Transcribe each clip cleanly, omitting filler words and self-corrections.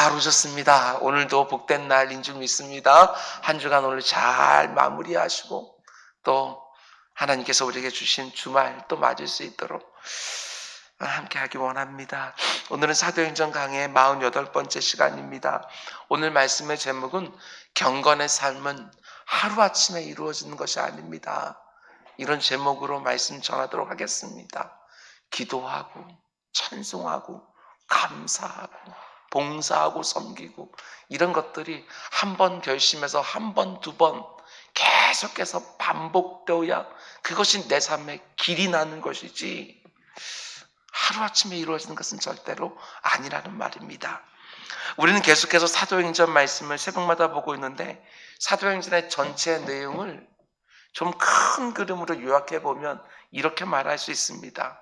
잘 오셨습니다. 오늘도 복된 날인 줄 믿습니다. 한 주간 오늘 잘 마무리하시고 또 하나님께서 우리에게 주신 주말 또 맞을 수 있도록 함께 하기 원합니다. 오늘은 사도행전 강의 48번째 시간입니다. 오늘 말씀의 제목은 경건의 삶은 하루아침에 이루어지는 것이 아닙니다. 이런 제목으로 말씀 전하도록 하겠습니다. 기도하고 찬송하고 감사하고 봉사하고 섬기고 이런 것들이 한 번 결심해서 한 번, 두 번 계속해서 반복되어야 그것이 내 삶의 길이 나는 것이지 하루아침에 이루어지는 것은 절대로 아니라는 말입니다. 우리는 계속해서 사도행전 말씀을 새벽마다 보고 있는데 사도행전의 전체 내용을 좀 큰 그림으로 요약해 보면 이렇게 말할 수 있습니다.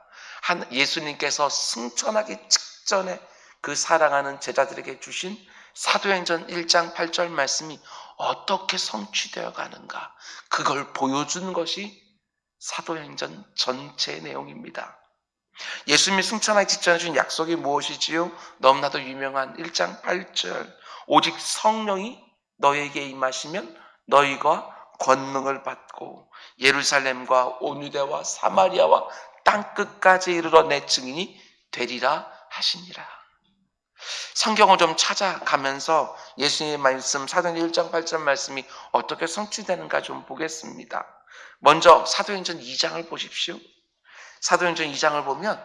예수님께서 승천하기 직전에 그 사랑하는 제자들에게 주신 사도행전 1장 8절 말씀이 어떻게 성취되어 가는가, 그걸 보여주는 것이 사도행전 전체의 내용입니다. 예수님이 승천하기 직전에 준 약속이 무엇이지요? 너무나도 유명한 1장 8절, 오직 성령이 너에게 임하시면 너희가 권능을 받고 예루살렘과 온 유대와 사마리아와 땅끝까지 이르러 내 증인이 되리라 하시니라. 성경을 좀 찾아가면서 예수님의 말씀 사도행전 1장 8절 말씀이 어떻게 성취되는가 좀 보겠습니다. 먼저 사도행전 2장을 보십시오. 사도행전 2장을 보면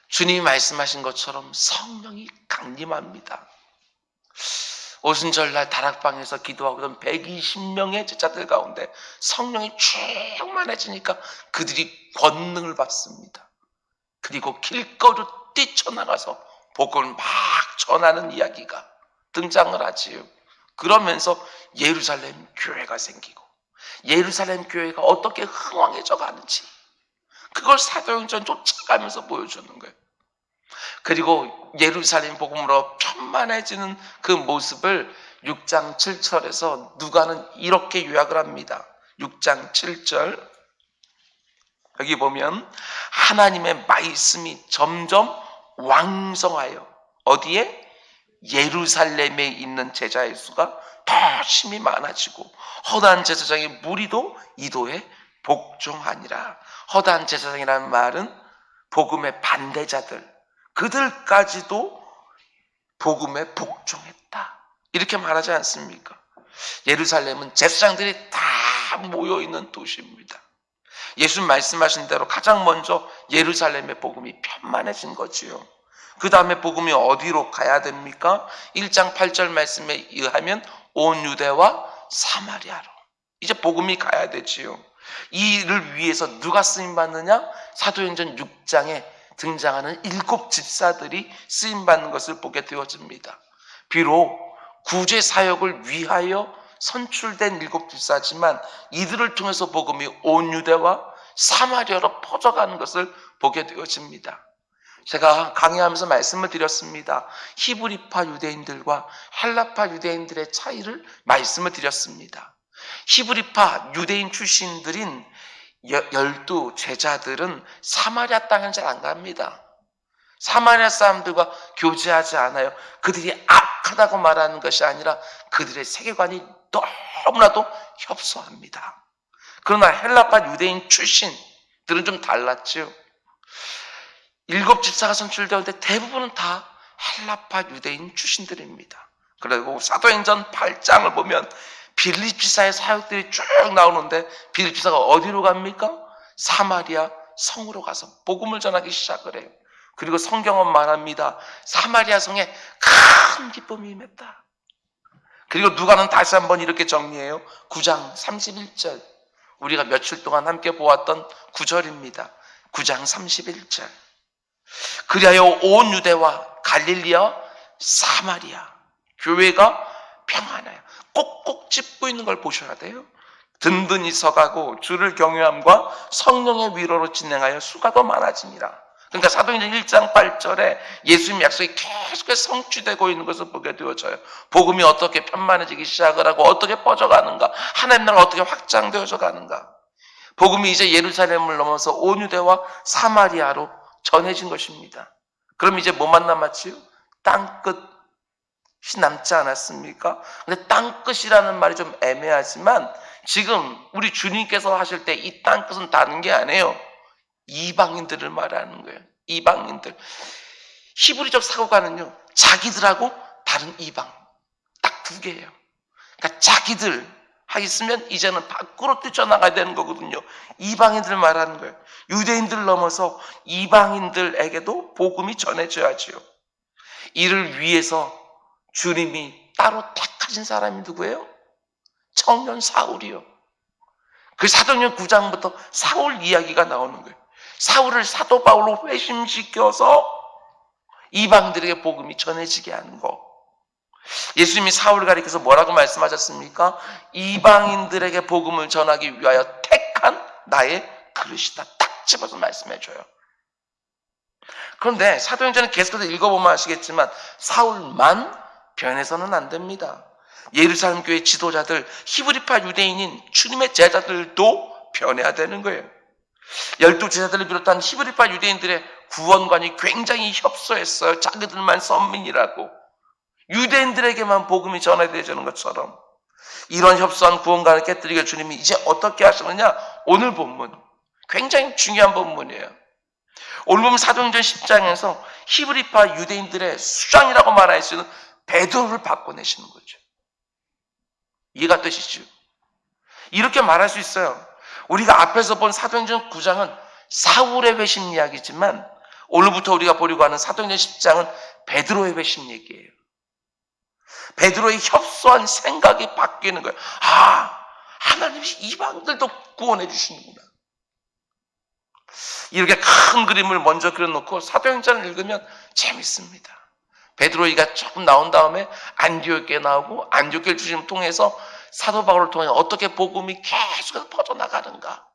주님이 말씀하신 것처럼 성령이 강림합니다. 오순절날 다락방에서 기도하고던 120명의 제자들 가운데 성령이 충만해지니까 그들이 권능을 받습니다. 그리고 길거리로 뛰쳐나가서 복음을 막 전하는 이야기가 등장을 하지요. 그러면서 예루살렘 교회가 생기고 예루살렘 교회가 어떻게 흥왕해져 가는지 그걸 사도행전 쫓아가면서 보여주는 거예요. 그리고 예루살렘 복음으로 편만해지는 그 모습을 6장 7절에서 누가는 이렇게 요약을 합니다. 6장 7절 여기 보면 하나님의 말씀이 점점 왕성하여 어디에? 예루살렘에 있는 제자의 수가 더 심히 많아지고 허다한 제사장의 무리도 이도에 복종하니라. 허다한 제사장이라는 말은 복음의 반대자들, 그들까지도 복음에 복종했다 이렇게 말하지 않습니까? 예루살렘은 제사장들이 다 모여있는 도시입니다. 예수님 말씀하신 대로 가장 먼저 예루살렘의 복음이 편만해진 거지요. 그 다음에 복음이 어디로 가야 됩니까? 1장 8절 말씀에 의하면 온 유대와 사마리아로 이제 복음이 가야 되지요. 이를 위해서 누가 쓰임받느냐? 사도행전 6장에 등장하는 7 집사들이 쓰임받는 것을 보게 되어집니다. 비록 구제 사역을 위하여 선출된 7 집사지만 이들을 통해서 복음이 온 유대와 사마리아로 퍼져가는 것을 보게 되어집니다. 제가 강의하면서 말씀을 드렸습니다. 히브리파 유대인들과 헬라파 유대인들의 차이를 말씀을 드렸습니다. 히브리파 유대인 출신들인 12 제자들은 사마리아 땅은 잘 안 갑니다. 사마리아 사람들과 교제하지 않아요. 그들이 악하다고 말하는 것이 아니라 그들의 세계관이 너무나도 협소합니다. 그러나 헬라파 유대인 출신들은 좀 달랐죠. 7 집사가 선출되었는데 대부분은 다 헬라파 유대인 출신들입니다. 그리고 사도행전 8장을 보면 빌립 지사의 사역들이 쭉 나오는데 빌립 지사가 어디로 갑니까? 사마리아 성으로 가서 복음을 전하기 시작을 해요. 그리고 성경은 말합니다. 사마리아 성에 큰 기쁨이 임했다. 그리고 누가는 다시 한번 이렇게 정리해요. 9장 31절 우리가 며칠 동안 함께 보았던 구절입니다. 9장 31절 그리하여 온 유대와 갈릴리와 사마리아 교회가 평안해요. 꼭꼭 짚고 있는 걸 보셔야 돼요. 든든히 서가고 주를 경외함과 성령의 위로로 진행하여 수가 더 많아지니라. 그러니까 사도행전 1장 8절에 예수님 약속이 계속해서 성취되고 있는 것을 보게 되어져요. 복음이 어떻게 편만해지기 시작을 하고 어떻게 퍼져가는가, 하나님 나라가 어떻게 확장되어져 가는가. 복음이 이제 예루살렘을 넘어서 온 유대와 사마리아로 전해진 것입니다. 그럼 이제 뭐만 남았지요? 땅끝이 남지 않았습니까? 근데 땅끝이라는 말이 좀 애매하지만 지금 우리 주님께서 하실 때 이 땅끝은 다른 게 아니에요. 이방인들을 말하는 거예요. 이방인들. 히브리적 사고가는요, 자기들하고 다른 이방. 딱 두 개예요. 그러니까 자기들 하겠으면 이제는 밖으로 뛰쳐나가야 되는 거거든요. 이방인들 말하는 거예요. 유대인들 넘어서 이방인들에게도 복음이 전해져야지요. 이를 위해서 주님이 따로 택하신 사람이 누구예요? 청년 사울이요. 그 사도행전 9장부터 사울 이야기가 나오는 거예요. 사울을 사도 바울로 회심시켜서 이방인들에게 복음이 전해지게 하는 거. 예수님이 사울을 가리켜서 뭐라고 말씀하셨습니까? 이방인들에게 복음을 전하기 위하여 택한 나의 그릇이다. 딱 집어서 말씀해줘요. 그런데 사도행전을 계속해서 읽어보면 아시겠지만 사울만 변해서는 안 됩니다. 예루살렘 교회 지도자들, 히브리파 유대인인 주님의 제자들도 변해야 되는 거예요. 12제자들을 비롯한 히브리파 유대인들의 구원관이 굉장히 협소했어요. 자기들만 선민이라고. 유대인들에게만 복음이 전해되는 것처럼. 이런 협소한 구원관을 깨뜨리게 주님이 이제 어떻게 하시느냐? 오늘 본문, 굉장히 중요한 본문이에요. 오늘 보면 사도행전 10장에서 히브리파 유대인들의 수장이라고 말할 수 있는 베드로를 바꿔내시는 거죠. 이해가 되시죠? 이렇게 말할 수 있어요. 우리가 앞에서 본 사도행전 9장은 사울의 회심 이야기지만 오늘부터 우리가 보려고 하는 사도행전 10장은 베드로의 회심 얘기예요. 베드로의 협소한 생각이 바뀌는 거예요. 아, 하나님이 이방들도 구원해 주시는구나. 이렇게 큰 그림을 먼저 그려놓고 사도행전을 읽으면 재밌습니다. 베드로이가 조금 나온 다음에 안디옥에 나오고 안디옥을 주님을 통해서 사도 바울을 통해 어떻게 복음이 계속해서 퍼져나가는가.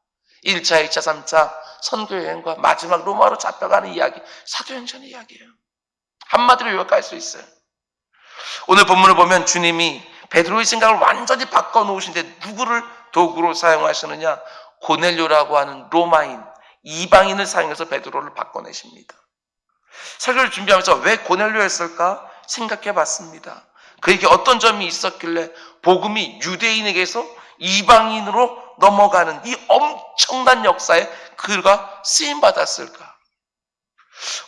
1차, 2차, 3차 선교여행과 마지막 로마로 잡혀가는 이야기, 사도행전의 이야기예요. 한마디로 요약할 수 있어요. 오늘 본문을 보면 주님이 베드로의 생각을 완전히 바꿔놓으신데 누구를 도구로 사용하시느냐? 고넬료라고 하는 로마인, 이방인을 사용해서 베드로를 바꿔내십니다. 설교를 준비하면서 왜 고넬료였을까 생각해 봤습니다. 그에게 어떤 점이 있었길래 복음이 유대인에게서 이방인으로 넘어가는 이 엄청난 역사에 그가 쓰임받았을까?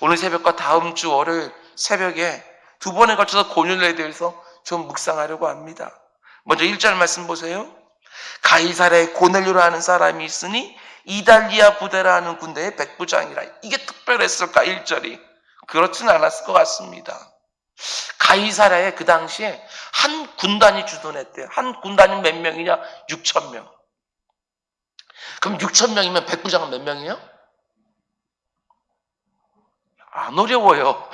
오늘 새벽과 다음 주 월요일 새벽에 두 번에 걸쳐서 고넬료에 대해서 좀 묵상하려고 합니다. 먼저 1절 말씀 보세요. 가이사랴에 고넬료라는 사람이 있으니 이달리아 부대라는 군대의 백부장이라. 이게 특별했을까? 1절이. 그렇진 않았을 것 같습니다. 가이사랴에 그 당시에 한 군단이 주둔했대요. 한 군단이 몇 명이냐? 6,000명. 그럼 6,000명이면 백부장은 몇 명이에요? 안 어려워요.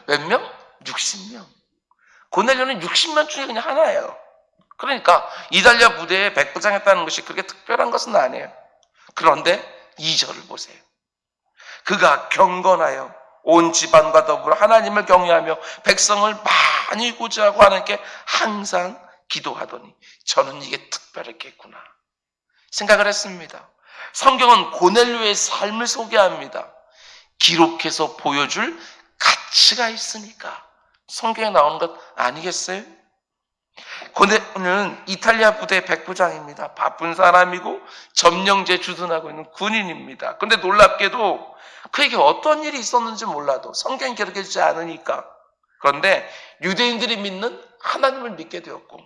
몇 명? 60명. 고넬료는 60명 중에 그냥 하나예요. 그러니까 이달리아 부대에 백부장했다는 것이 그렇게 특별한 것은 아니에요. 그런데 2절을 보세요. 그가 경건하여 온 집안과 더불어 하나님을 경외하며 백성을 많이 구제하고 하나님께 항상 기도하더니 저는 이게 특별했겠구나 생각을 했습니다. 성경은 고넬료의 삶을 소개합니다. 기록해서 보여줄 가치가 있으니까 성경에 나오는 것 아니겠어요? 고넬료는 이탈리아 부대 백부장입니다. 바쁜 사람이고 점령지에 주둔하고 있는 군인입니다. 그런데 놀랍게도 그에게 어떤 일이 있었는지 몰라도 성경이 기록해주지 않으니까, 그런데 유대인들이 믿는 하나님을 믿게 되었고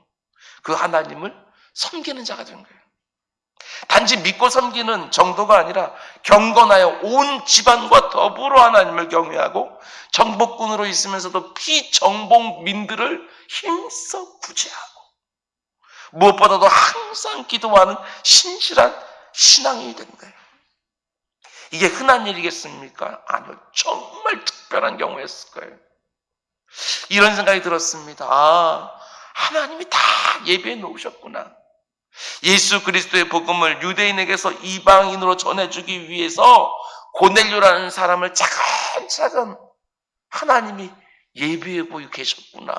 그 하나님을 섬기는 자가 된 거예요. 단지 믿고 섬기는 정도가 아니라 경건하여 온 집안과 더불어 하나님을 경외하고 정복군으로 있으면서도 피정복민들을 힘써 구제하고 무엇보다도 항상 기도하는 신실한 신앙이 된 거예요. 이게 흔한 일이겠습니까? 아니요. 정말 특별한 경우였을 거예요. 이런 생각이 들었습니다. 아, 하나님이 다 예비해 놓으셨구나. 예수 그리스도의 복음을 유대인에게서 이방인으로 전해주기 위해서 고넬료라는 사람을 차근차근 하나님이 예비해 보고 계셨구나.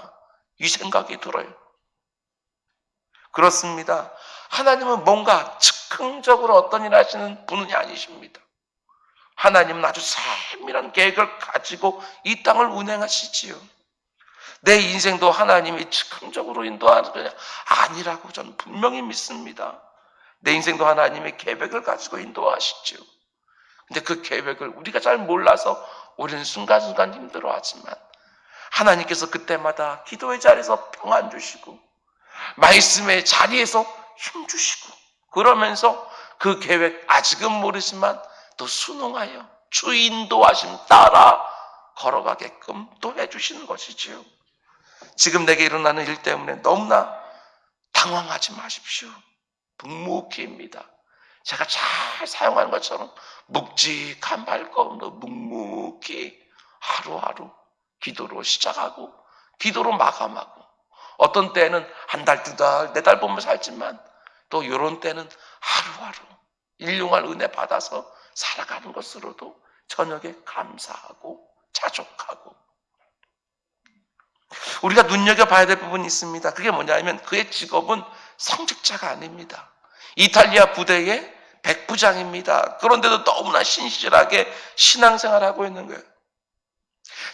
이 생각이 들어요. 그렇습니다. 하나님은 뭔가 즉흥적으로 어떤 일을 하시는 분이 아니십니다. 하나님은 아주 세밀한 계획을 가지고 이 땅을 운행하시지요. 내 인생도 하나님이 즉흥적으로 인도하는 게 아니라고 저는 분명히 믿습니다. 내 인생도 하나님의 계획을 가지고 인도하시죠. 근데 그 계획을 우리가 잘 몰라서 우리는 순간순간 힘들어하지만 하나님께서 그때마다 기도의 자리에서 평안 주시고 말씀의 자리에서 힘 주시고 그러면서 그 계획 아직은 모르지만 또 순응하여 주 인도하심 따라 걸어가게끔 또 해주시는 것이지요. 지금 내게 일어나는 일 때문에 너무나 당황하지 마십시오. 묵묵히입니다. 제가 잘 사용하는 것처럼 묵직한 발걸음으로 묵묵히 하루하루 기도로 시작하고 기도로 마감하고 어떤 때는 한 달, 두 달, 네 달 보면 살지만 또 이런 때는 하루하루 일용할 은혜 받아서 살아가는 것으로도 저녁에 감사하고 자족하고 우리가 눈여겨봐야 될 부분이 있습니다. 그게 뭐냐면 그의 직업은 성직자가 아닙니다. 이탈리아 부대의 백부장입니다. 그런데도 너무나 신실하게 신앙생활하고 있는 거예요.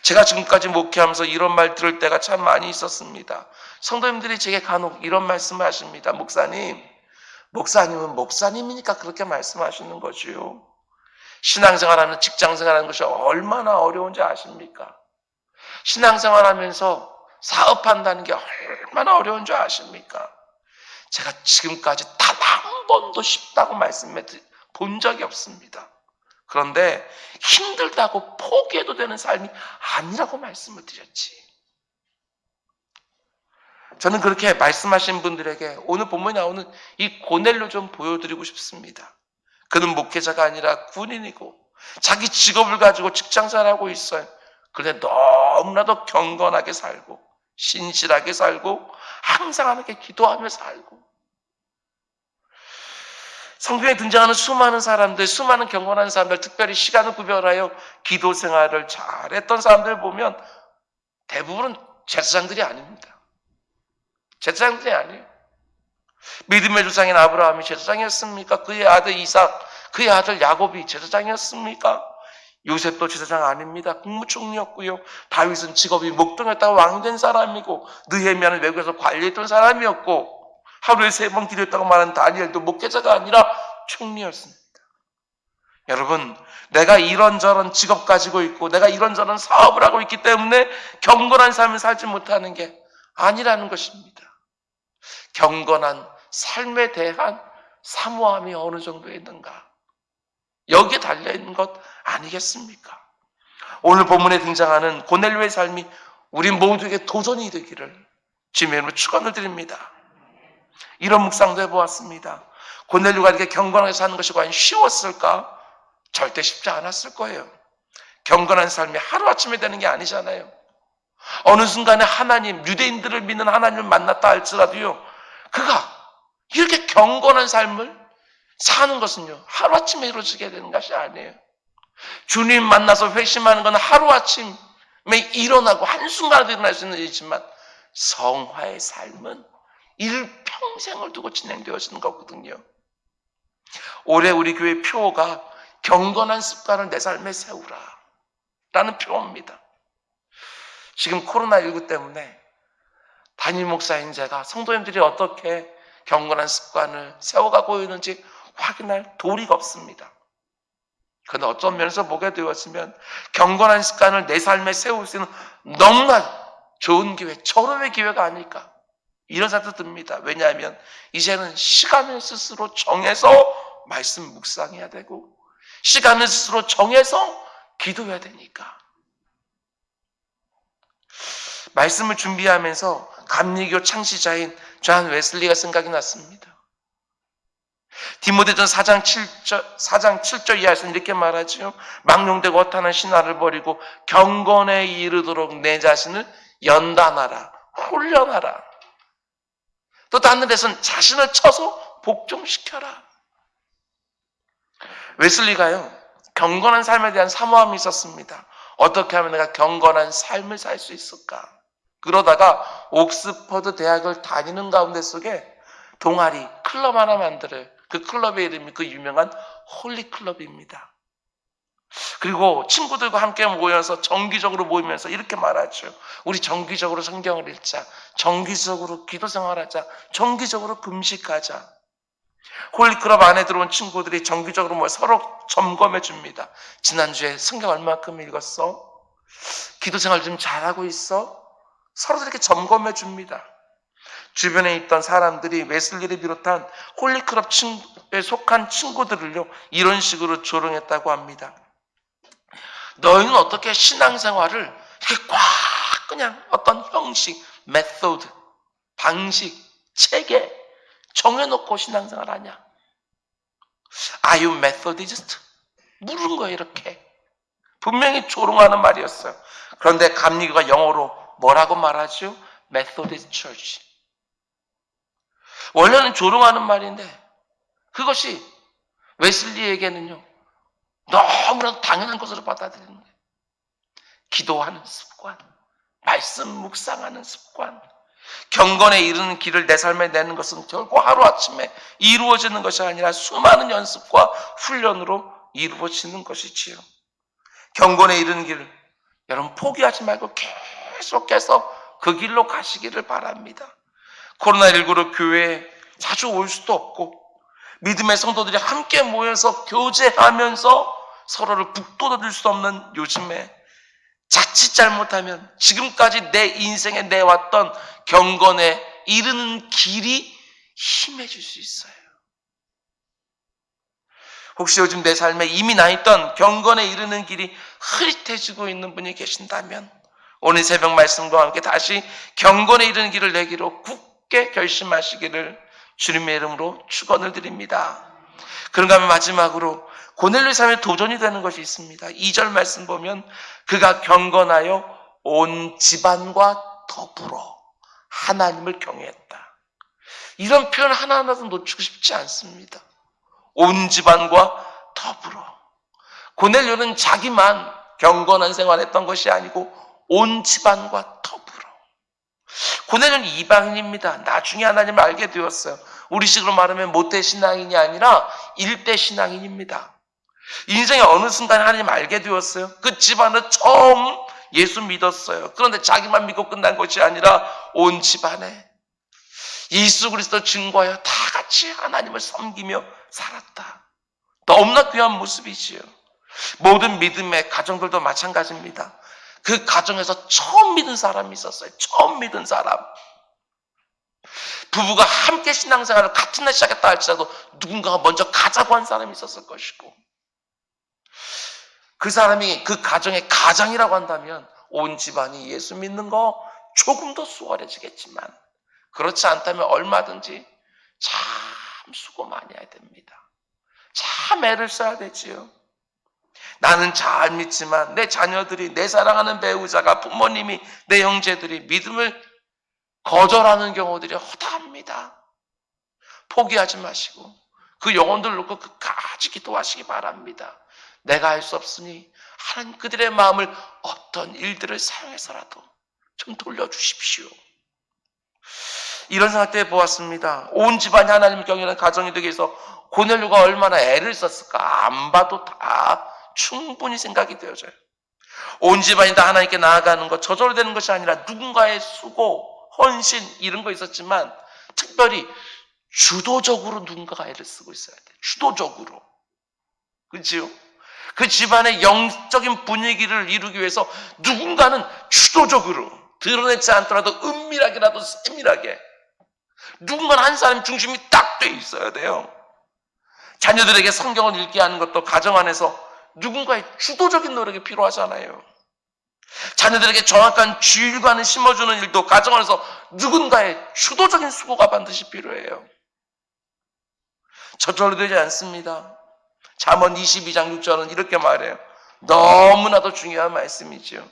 제가 지금까지 목회하면서 이런 말 들을 때가 참 많이 있었습니다. 성도님들이 제게 간혹 이런 말씀을 하십니다. 목사님은 목사님이니까 그렇게 말씀하시는 거지요. 신앙생활하는 직장생활하는 것이 얼마나 어려운지 아십니까? 신앙생활하면서 사업한다는 게 얼마나 어려운 줄 아십니까? 제가 지금까지 단 한 번도 쉽다고 말씀해 본 적이 없습니다. 그런데 힘들다고 포기해도 되는 삶이 아니라고 말씀을 드렸지. 저는 그렇게 말씀하신 분들에게 오늘 본문에 나오는 이 고넬료 좀 보여드리고 싶습니다. 그는 목회자가 아니라 군인이고 자기 직업을 가지고 직장생활하고 있어요. 그런데 너무나도 경건하게 살고 신실하게 살고 항상 하나님께 기도하며 살고 성경에 등장하는 수많은 사람들, 수많은 경건한 사람들, 특별히 시간을 구별하여 기도 생활을 잘했던 사람들 보면 대부분은 제사장들이 아닙니다. 제사장들이 아니에요. 믿음의 조상인 아브라함이 제사장이었습니까? 그의 아들 이삭, 그의 아들 야곱이 제사장이었습니까? 요셉도 제사장 아닙니다. 국무총리였고요. 다윗은 직업이 목동했다가 왕이 된 사람이고 느헤미야는 외국에서 관리했던 사람이었고 하루에 3번 기도했다고 말한 다니엘도 목회자가 아니라 총리였습니다. 여러분, 내가 이런저런 직업 가지고 있고 내가 이런저런 사업을 하고 있기 때문에 경건한 삶을 살지 못하는 게 아니라는 것입니다. 경건한 삶에 대한 사모함이 어느 정도 있는가? 여기에 달려있는 것 아니겠습니까? 오늘 본문에 등장하는 고넬료의 삶이 우리 모두에게 도전이 되기를 주님의 이름으로 축원을 드립니다. 이런 묵상도 해보았습니다. 고넬료가 이렇게 경건하게 사는 것이 과연 쉬웠을까? 절대 쉽지 않았을 거예요. 경건한 삶이 하루아침에 되는 게 아니잖아요. 어느 순간에 하나님, 유대인들을 믿는 하나님을 만났다 할지라도요, 그가 이렇게 경건한 삶을 사는 것은요, 하루아침에 이루어지게 되는 것이 아니에요. 주님 만나서 회심하는 건 하루아침에 일어나고 한순간에 일어날 수 있는 일이지만 성화의 삶은 일평생을 두고 진행되어지는 거거든요. 올해 우리 교회 표어가 경건한 습관을 내 삶에 세우라 라는 표어입니다. 지금 코로나19 때문에 담임 목사인 제가 성도님들이 어떻게 경건한 습관을 세워가고 있는지 확인할 도리가 없습니다. 그런데 어떤 면에서 보게 되었으면 경건한 습관을 내 삶에 세울 수 있는 너무나 좋은 기회, 절호의 기회가 아닐까 이런 생각도 듭니다. 왜냐하면 이제는 시간을 스스로 정해서 말씀 묵상해야 되고 시간을 스스로 정해서 기도해야 되니까. 말씀을 준비하면서 감리교 창시자인 존 웨슬리가 생각이 났습니다. 디모데전 4장 7절 이하에서는 이렇게 말하죠. 망령되고 허탄한 신화를 버리고 경건에 이르도록 내 자신을 연단하라, 훈련하라. 또 다른 데서는 자신을 쳐서 복종시켜라. 웨슬리가요, 경건한 삶에 대한 사모함이 있었습니다. 어떻게 하면 내가 경건한 삶을 살 수 있을까? 그러다가 옥스퍼드 대학을 다니는 가운데 속에 동아리, 클럽 하나 만들어요. 그 클럽의 이름이 그 유명한 홀리 클럽입니다. 그리고 친구들과 함께 모여서 정기적으로 모이면서 이렇게 말하죠. 우리 정기적으로 성경을 읽자. 정기적으로 기도 생활하자. 정기적으로 금식하자. 홀리클럽 안에 들어온 친구들이 정기적으로 모여 서로 점검해 줍니다. 지난주에 성경 얼마큼 읽었어? 기도 생활 좀 잘하고 있어? 서로 이렇게 점검해 줍니다. 주변에 있던 사람들이 웨슬리를 비롯한 홀리클럽에 속한 친구들을요, 이런 식으로 조롱했다고 합니다. 너희는 어떻게 신앙생활을 이렇게 꽉 그냥 어떤 형식, 메소드, 방식, 체계 정해놓고 신앙생활 하냐? Are you Methodist? 물은 거예요, 이렇게. 분명히 조롱하는 말이었어요. 그런데 감리교가 영어로 뭐라고 말하죠? Methodist Church. 원래는 조롱하는 말인데 그것이 웨슬리에게는요, 너무나도 당연한 것으로 받아들이는 거예요. 기도하는 습관, 말씀 묵상하는 습관, 경건에 이르는 길을 내 삶에 내는 것은 결코 하루아침에 이루어지는 것이 아니라 수많은 연습과 훈련으로 이루어지는 것이지요. 경건에 이르는 길을 여러분 포기하지 말고 계속해서 그 길로 가시기를 바랍니다. 코로나19로 교회에 자주 올 수도 없고 믿음의 성도들이 함께 모여서 교제하면서 서로를 북돋아줄 수 없는 요즘에 자칫 잘못하면 지금까지 내 인생에 내왔던 경건에 이르는 길이 힘해질 수 있어요. 혹시 요즘 내 삶에 이미 나 있던 경건에 이르는 길이 흐릿해지고 있는 분이 계신다면 오늘 새벽 말씀과 함께 다시 경건에 이르는 길을 내기로 굳게 결심하시기를 주님의 이름으로 축원을 드립니다. 그런가 하면 마지막으로 고넬료의 삶에 도전이 되는 것이 있습니다. 2절 말씀 보면 그가 경건하여 온 집안과 더불어 하나님을 경외했다. 이런 표현 하나하나도 놓치고 싶지 않습니다. 온 집안과 더불어. 고넬료는 자기만 경건한 생활했던 것이 아니고 온 집안과 더불어. 고넬료는 이방인입니다. 나중에 하나님을 알게 되었어요. 우리식으로 말하면 모태신앙인이 아니라 일대신앙인입니다. 인생의 어느 순간에 하나님 알게 되었어요. 그 집안은 처음 예수 믿었어요. 그런데 자기만 믿고 끝난 것이 아니라 온 집안에 예수 그리스도 증거하여 다 같이 하나님을 섬기며 살았다. 너무나 귀한 모습이지요. 모든 믿음의 가정들도 마찬가지입니다. 그 가정에서 처음 믿은 사람이 있었어요. 처음 믿은 사람. 부부가 함께 신앙생활을 같은 날 시작했다 할지라도 누군가가 먼저 가자고 한 사람이 있었을 것이고 그 사람이 그 가정의 가장이라고 한다면 온 집안이 예수 믿는 거 조금 더 수월해지겠지만 그렇지 않다면 얼마든지 참 수고 많이 해야 됩니다. 참 애를 써야 되지요. 나는 잘 믿지만 내 자녀들이, 내 사랑하는 배우자가, 부모님이, 내 형제들이 믿음을 거절하는 경우들이 허다합니다. 포기하지 마시고 그 영혼들 놓고 끝까지 기도하시기 바랍니다. 내가 할 수 없으니 하나님 그들의 마음을 어떤 일들을 사용해서라도 좀 돌려주십시오. 이런 생각 때 보았습니다. 온 집안이 하나님을 경외하는 가정이 되기 위해서 고넬료가 얼마나 애를 썼을까 안 봐도 다 충분히 생각이 되어져요. 온 집안이 다 하나님께 나아가는 것, 저절로 되는 것이 아니라 누군가의 수고, 헌신 이런 거 있었지만 특별히 주도적으로 누군가가 애를 쓰고 있어야 돼요. 주도적으로. 그렇지요? 그 집안의 영적인 분위기를 이루기 위해서 누군가는 주도적으로 드러내지 않더라도 은밀하게라도 세밀하게 누군가는 한 사람 중심이 딱 돼 있어야 돼요. 자녀들에게 성경을 읽게 하는 것도 가정 안에서 누군가의 주도적인 노력이 필요하잖아요. 자녀들에게 정확한 주일관을 심어주는 일도 가정 안에서 누군가의 주도적인 수고가 반드시 필요해요. 저절로 되지 않습니다. 잠언 22장 6절은 이렇게 말해요. 너무나도 중요한 말씀이죠.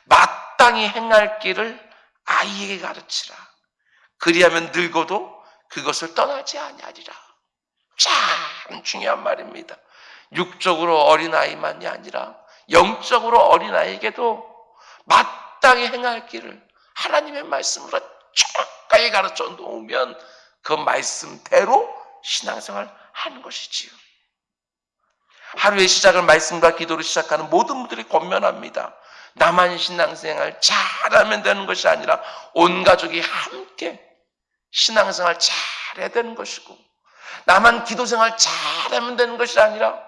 마땅히 행할 길을 아이에게 가르치라. 그리하면 늙어도 그것을 떠나지 아니하리라. 참 중요한 말입니다. 육적으로 어린아이만이 아니라 영적으로 어린아이에게도 마땅히 행할 길을 하나님의 말씀으로 정확하게 가르쳐 놓으면 그 말씀대로 신앙생활 하는 것이지요. 하루의 시작을 말씀과 기도로 시작하는 모든 분들이 권면합니다. 나만 신앙생활 잘하면 되는 것이 아니라 온 가족이 함께 신앙생활 잘해야 되는 것이고, 나만 기도생활 잘하면 되는 것이 아니라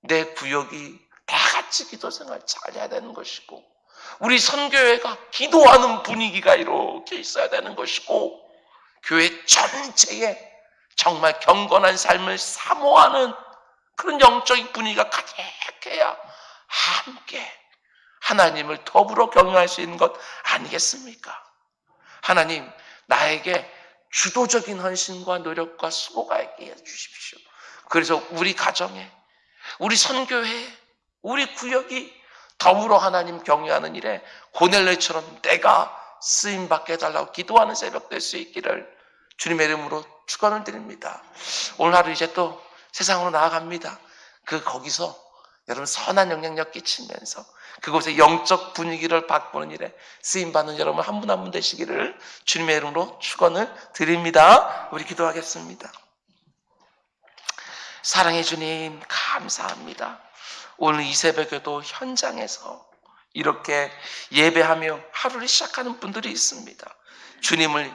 내 구역이 다 같이 기도생활 잘해야 되는 것이고, 우리 선교회가 기도하는 분위기가 이렇게 있어야 되는 것이고, 교회 전체에 정말 경건한 삶을 사모하는 그런 영적인 분위기가 가득해야 함께 하나님을 더불어 경외할 수 있는 것 아니겠습니까? 하나님, 나에게 주도적인 헌신과 노력과 수고가 있게 해주십시오. 그래서 우리 가정에, 우리 선교회에, 우리 구역이 더불어 하나님 경외하는 일에 고넬료처럼 내가 쓰임받게 해달라고 기도하는 새벽 될 수 있기를 주님의 이름으로 축원을 드립니다. 오늘 하루 이제 또 세상으로 나아갑니다. 거기서 여러분 선한 영향력 끼치면서 그곳의 영적 분위기를 바꾸는 일에 쓰임받는 여러분 한 분 한 분 되시기를 주님의 이름으로 축원을 드립니다. 우리 기도하겠습니다. 사랑해 주님, 감사합니다. 오늘 이 새벽에도 현장에서 이렇게 예배하며 하루를 시작하는 분들이 있습니다. 주님을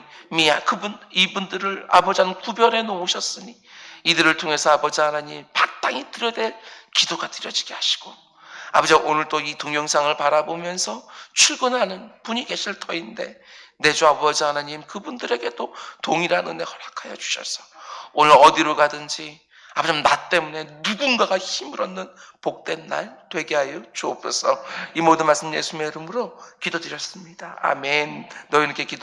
이분들을 아버지 하나님 구별해 놓으셨으니 이들을 통해서 아버지 하나님 마땅히 드려야 될 기도가 드려지게 하시고, 아버지 오늘 또 이 동영상을 바라보면서 출근하는 분이 계실 터인데 내 주 아버지 하나님 그분들에게도 동일한 은혜 허락하여 주셔서 오늘 어디로 가든지 아버지 나 때문에 누군가가 힘을 얻는 복된 날 되게 하여 주옵소서. 이 모든 말씀 예수님의 이름으로 기도드렸습니다. 아멘. 너희는 이렇게 기도